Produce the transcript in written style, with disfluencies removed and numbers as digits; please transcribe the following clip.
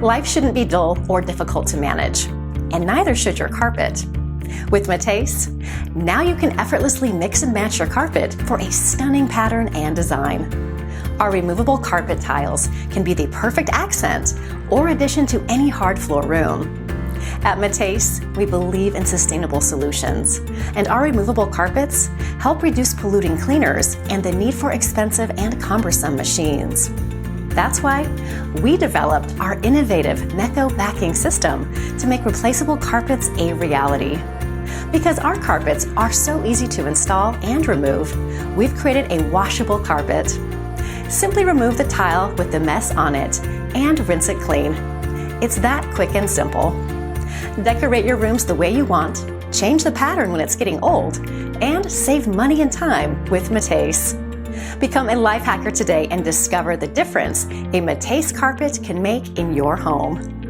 Life shouldn't be dull or difficult to manage, and neither should your carpet. With Matace, now you can effortlessly mix and match your carpet for a stunning pattern and design. Our removable carpet tiles can be the perfect accent or addition to any hard floor room. At Matace, we believe in sustainable solutions, and our removable carpets help reduce polluting cleaners and the need for expensive and cumbersome machines. That's why we developed our innovative Mecko backing system to make replaceable carpets a reality. Because our carpets are so easy to install and remove, we've created a washable carpet. Simply remove the tile with the mess on it and rinse it clean. It's that quick and simple. Decorate your rooms the way you want, change the pattern when it's getting old, and save money and time with Matace. Become a life hacker today and discover the difference a Matace carpet can make in your home.